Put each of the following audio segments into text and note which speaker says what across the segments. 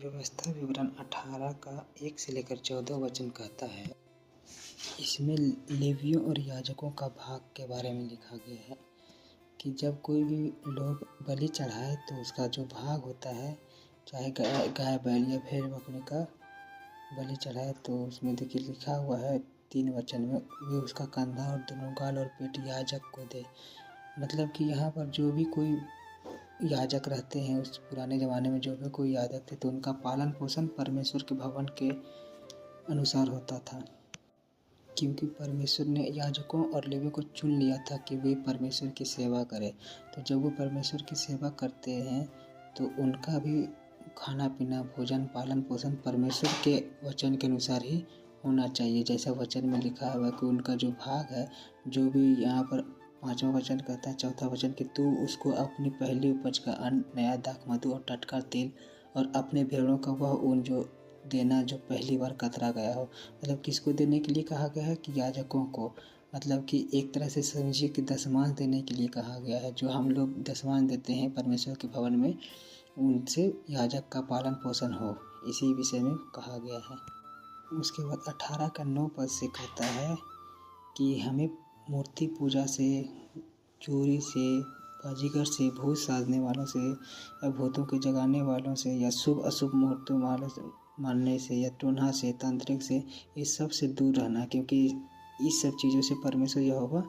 Speaker 1: व्यवस्था विवरण 18 का 1 से लेकर 14 वचन कहता है। इसमें लेवियों और याजकों का भाग के बारे में लिखा गया है कि जब कोई भी लोग बलि चढ़ाए तो उसका जो भाग होता है, चाहे गाय बैल या भेड़ बकरी का बलि चढ़ाए, तो उसमें देखिए लिखा हुआ है 3 वचन में, वे उसका कंधा और दोनों गाल और पेट याजक को दे। मतलब कि यहाँ पर जो भी कोई याजक रहते हैं, उस पुराने ज़माने में जो भी कोई याजक थे, तो उनका पालन पोषण परमेश्वर के भवन के अनुसार होता था, क्योंकि परमेश्वर ने याजकों और लेवियों को चुन लिया था कि वे परमेश्वर की सेवा करें। तो जब वो परमेश्वर की सेवा करते हैं तो उनका भी खाना पीना, भोजन, पालन पोषण परमेश्वर के वचन के अनुसार ही होना चाहिए। जैसा वचन में लिखा हुआ कि उनका जो भाग है, जो भी यहाँ पर 5वां वचन कहता है, 4था वचन कि तू उसको अपनी पहली उपज का अन्न, नया दाख, मधु और टटका तेल और अपने भेड़ों का वह ऊन जो देना जो पहली बार कतरा गया हो। मतलब किसको देने के लिए कहा गया है कि याजकों को। मतलब कि एक तरह से समझिए कि दशमांश देने के लिए कहा गया है। जो हम लोग दशमांश देते हैं परमेश्वर के भवन में, उनसे याजक का पालन पोषण हो, इसी विषय में कहा गया है। उसके बाद 18 का 9 पद से कहता है कि हमें मूर्ति पूजा से, चोरी से, बाजीगर से, भूत साधने वालों से या भूतों के जगाने वालों से या शुभ अशुभ मुहूर्तों वालों से मानने से या टोना से, तांत्रिक से, इस सब से दूर रहना, क्योंकि इस सब चीज़ों से परमेश्वर यहोवा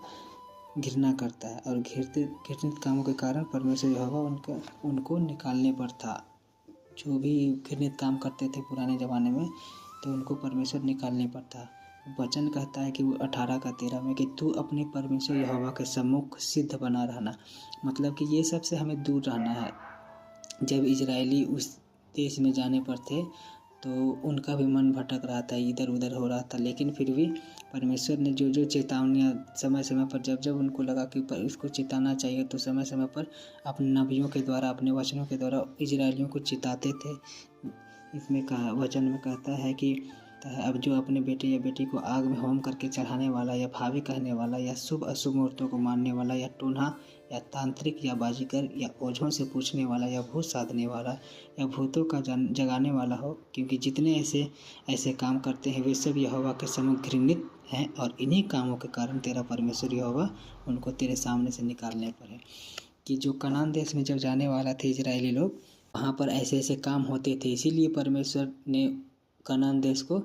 Speaker 1: घृणा करता है। और घृणित कामों के कारण परमेश्वर यहोवा उनको निकालने पर था। जो भी घृणित काम करते थे पुराने ज़माने में, तो उनको परमेश्वर निकालने पर था। वचन कहता है कि वो 18 का 13 में कि तू अपने परमेश्वर यहोवा के सम्मुख सिद्ध बना रहना। मतलब कि ये सब से हमें दूर रहना है। जब इजरायली उस देश में जाने पर थे तो उनका भी मन भटक रहा था, इधर उधर हो रहा था, लेकिन फिर भी परमेश्वर ने जो जो चेतावनियाँ समय समय पर, जब जब उनको लगा कि इसको चिताना चाहिए, तो समय समय पर अपने नबियों के द्वारा, अपने वचनों के द्वारा इजरायलियों को चिताते थे। इसमें कहा, वचन में कहता है कि अब जो अपने बेटे या बेटी को आग में होम करके चढ़ाने वाला या भावी कहने वाला या शुभ अशुभ मुहूर्तों को मानने वाला या टोन्हा या तांत्रिक या बाजीगर या ओझों से पूछने वाला या भूत साधने वाला या भूतों का जगाने वाला हो, क्योंकि जितने ऐसे काम करते हैं वे सब यहोवा के सम्मुख घृणित हैं, और इन्हीं कामों के कारण तेरा परमेश्वर यहोवा उनको तेरे सामने से निकालने पर है। कि जो कनान देश में जब जाने वाला थे इजरायली लोग, वहाँ पर ऐसे ऐसे काम होते थे, इसीलिए परमेश्वर ने कनान देश को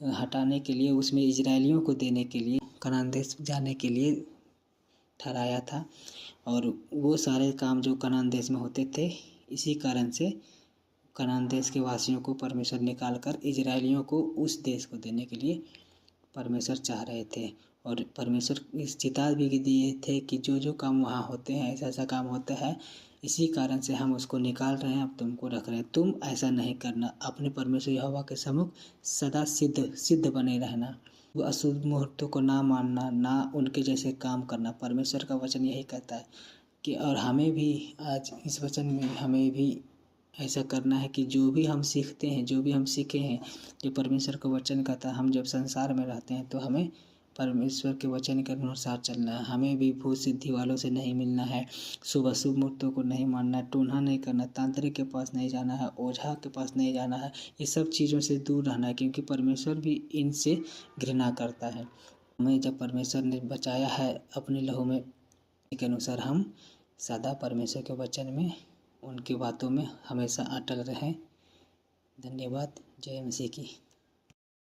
Speaker 1: हटाने के लिए, उसमें इजरायलियों को देने के लिए, कनान देश जाने के लिए ठहराया था। और वो सारे काम जो कनान देश में होते थे, इसी कारण से कनान देश के वासियों को परमेश्वर निकाल कर इजरायलियों को उस देश को देने के लिए परमेश्वर चाह रहे थे। और परमेश्वर इस चेतावनी भी दिए थे कि जो जो काम वहाँ होते हैं, ऐसा ऐसा काम होता है, इसी कारण से हम उसको निकाल रहे हैं, अब तुमको रख रहे हैं, तुम ऐसा नहीं करना। अपने परमेश्वर यहोवा के सम्मुख सदा सिद्ध बने रहना। वो अशुभ मुहूर्तों को ना मानना, ना उनके जैसे काम करना। परमेश्वर का वचन यही कहता है कि, और हमें भी आज इस वचन में हमें भी ऐसा करना है कि जो भी हम सीखते हैं, जो भी हम सीखे हैं, जो परमेश्वर का वचन कहता है, हम जब संसार में रहते हैं तो हमें परमेश्वर के वचन के अनुसार चलना है। हमें भी भूत सिद्धि वालों से नहीं मिलना है, शुभ अशुभ मुहूर्तों को नहीं मानना है, टोन्हा नहीं करना, तांत्रिक के पास नहीं जाना है, ओझा के पास नहीं जाना है। ये सब चीज़ों से दूर रहना है, क्योंकि परमेश्वर भी इनसे घृणा करता है। हमें जब परमेश्वर ने बचाया है अपने लहू में के अनुसार, हम सदा परमेश्वर के वचन में, उनकी बातों में हमेशा अटल रहें। धन्यवाद। जय मसीह की।